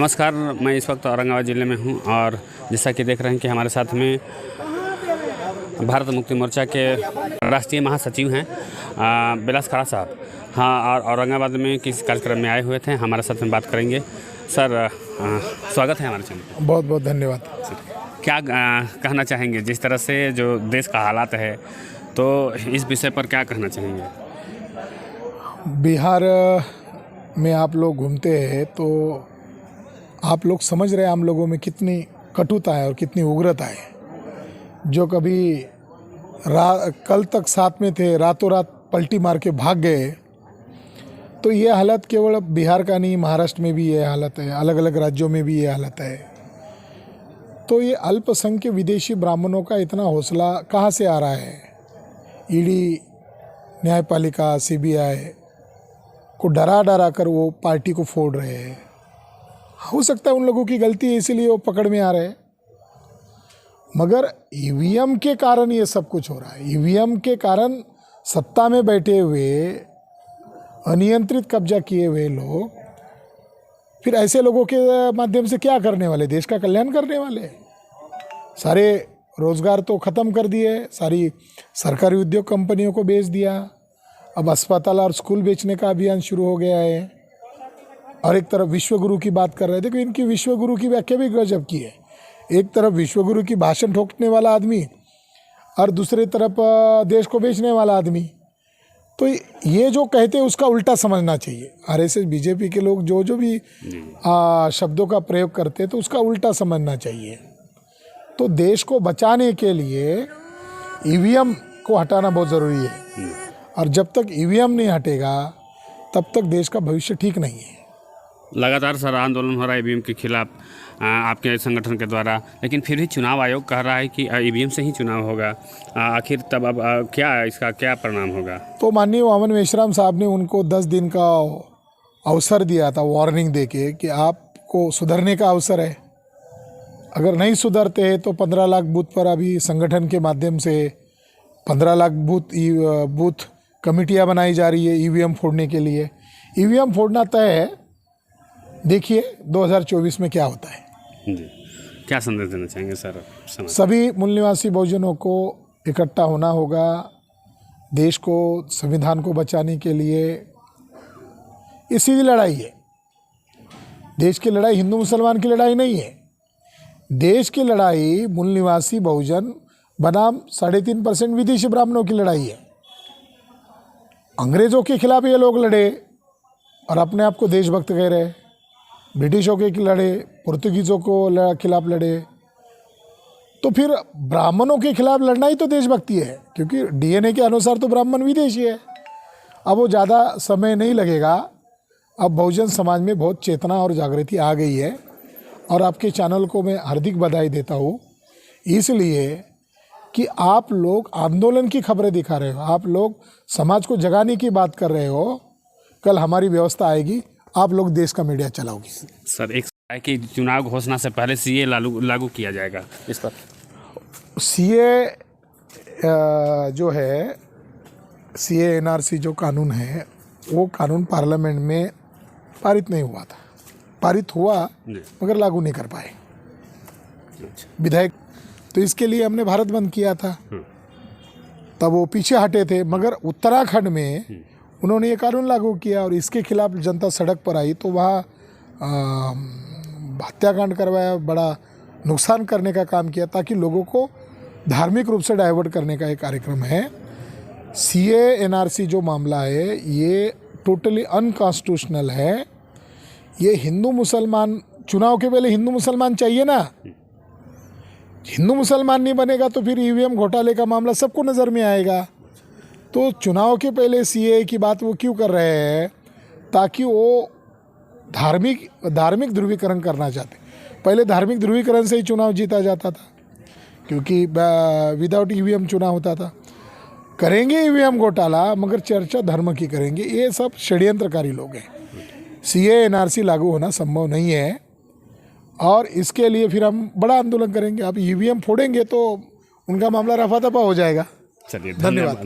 नमस्कार, मैं इस वक्त औरंगाबाद ज़िले में हूं और जैसा कि देख रहे हैं कि हमारे साथ में भारत मुक्ति मोर्चा के राष्ट्रीय महासचिव हैं बिलास खड़ा साहब। हाँ, और औरंगाबाद में किस कार्यक्रम में आए हुए थे, हमारे साथ में बात करेंगे। सर, स्वागत है हमारे चैनल। बहुत बहुत धन्यवाद। क्या कहना चाहेंगे, जिस तरह से जो देश का हालात है, तो इस विषय पर क्या कहना चाहेंगे? बिहार में आप लोग घूमते हैं तो आप लोग समझ रहे हैं आम लोगों में कितनी कटुता है और कितनी उग्रता है। जो कभी कल तक साथ में थे, रातों रात पलटी मार के भाग गए। तो ये हालत केवल बिहार का नहीं, महाराष्ट्र में भी ये हालत है, अलग अलग राज्यों में भी ये हालत है। तो ये अल्पसंख्यक विदेशी ब्राह्मणों का इतना हौसला कहाँ से आ रहा है? ईडी, न्यायपालिका, सीबीआई को डरा डरा कर वो पार्टी को फोड़ रहे हैं। हो सकता है उन लोगों की गलती है, इसीलिए वो पकड़ में आ रहे हैं। मगर ईवीएम के कारण ये सब कुछ हो रहा है। ईवीएम के कारण सत्ता में बैठे हुए अनियंत्रित कब्जा किए हुए लोग फिर ऐसे लोगों के माध्यम से क्या करने वाले? देश का कल्याण करने वाले? सारे रोजगार तो ख़त्म कर दिए, सारी सरकारी उद्योग कंपनियों को बेच दिया। अब अस्पताल और स्कूल बेचने का अभियान शुरू हो गया है। और एक तरफ विश्वगुरु की बात कर रहे थे। देखो, इनकी विश्वगुरु की व्याख्या भी गजब की है। एक तरफ विश्वगुरु की भाषण ठोकने वाला आदमी और दूसरी तरफ देश को बेचने वाला आदमी। तो ये जो कहते हैं उसका उल्टा समझना चाहिए। आरएसएस, बीजेपी के लोग जो जो भी शब्दों का प्रयोग करते हैं तो उसका उल्टा समझना चाहिए। तो देश को बचाने के लिए ईवीएम को हटाना बहुत ज़रूरी है। और जब तक ईवीएम नहीं हटेगा तब तक देश का भविष्य ठीक नहीं है। लगातार सर आंदोलन हो रहा है ईवीएम के खिलाफ आपके संगठन के द्वारा, लेकिन फिर भी चुनाव आयोग कह रहा है कि ईवीएम से ही चुनाव होगा। आखिर तब अब इसका क्या परिणाम होगा? तो माननीय वामन मेश्राम साहब ने उनको 10 दिन का अवसर दिया था, वार्निंग देके कि आपको सुधरने का अवसर है। अगर नहीं सुधरते हैं तो 15 लाख बूथ पर अभी संगठन के माध्यम से 15 लाख बूथ कमेटियां बनाई जा रही है ईवीएम फोड़ने के लिए। ईवीएम फोड़ना तय है। देखिए 2024 में क्या होता है। जी, क्या संदेश देना चाहेंगे सर? सभी मूल निवासी बहुजनों को इकट्ठा होना होगा। देश को, संविधान को बचाने के लिए ये सीधी लड़ाई है। देश की लड़ाई हिंदू मुसलमान की लड़ाई नहीं है। देश की लड़ाई मूल निवासी बहुजन बनाम 3.5% विदेशी ब्राह्मणों की लड़ाई है। अंग्रेजों के खिलाफ ये लोग लड़े और अपने आप को देशभक्त कह रहे। ब्रिटिशों के लड़े, पुर्तगीज़ों को खिलाफ लड़े। तो फिर ब्राह्मणों के खिलाफ लड़ना ही तो देशभक्ति है, क्योंकि डीएनए के अनुसार तो ब्राह्मण विदेशी है। अब वो ज़्यादा समय नहीं लगेगा। अब बहुजन समाज में बहुत चेतना और जागृति आ गई है। और आपके चैनल को मैं हार्दिक बधाई देता हूँ, इसलिए कि आप लोग आंदोलन की खबरें दिखा रहे हो, आप लोग समाज को जगाने की बात कर रहे हो। कल हमारी व्यवस्था आएगी, आप लोग देश का मीडिया चलाओगे। सर, एक है कि चुनाव घोषणा से पहले सीए लागू किया जाएगा, इस पर? सीए जो है, सीए एनआरसी जो कानून है, वो कानून पार्लियामेंट में पारित नहीं हुआ था। पारित हुआ मगर लागू नहीं कर पाए विधायक। तो इसके लिए हमने भारत बंद किया था। तब वो पीछे हटे थे, मगर उत्तराखंड में उन्होंने ये कानून लागू किया और इसके खिलाफ जनता सड़क पर आई। तो वहाँ हत्याकांड करवाया, बड़ा नुकसान करने का काम किया, ताकि लोगों को धार्मिक रूप से डाइवर्ट करने का एक कार्यक्रम है। सीए एनआरसी जो मामला है ये टोटली अनकॉन्स्टिट्यूशनल है। ये हिंदू मुसलमान, चुनाव के पहले हिंदू मुसलमान चाहिए ना। हिंदू मुसलमान नहीं बनेगा तो फिर ईवीएम घोटाले का मामला सबको नज़र में आएगा। तो चुनाव के पहले सीए की बात वो क्यों कर रहे हैं? ताकि वो धार्मिक ध्रुवीकरण करना चाहते। पहले धार्मिक ध्रुवीकरण से ही चुनाव जीता जाता था, क्योंकि विदाउट ईवीएम चुनाव होता था। करेंगे ईवीएम घोटाला, मगर चर्चा धर्म की करेंगे। ये सब षड्यंत्रकारी लोग हैं। सीए एनआरसी लागू होना संभव नहीं है और इसके लिए फिर हम बड़ा आंदोलन करेंगे। आप ईवीएम फोड़ेंगे तो उनका मामला रफा दफा हो जाएगा। चलिए, धन्यवाद।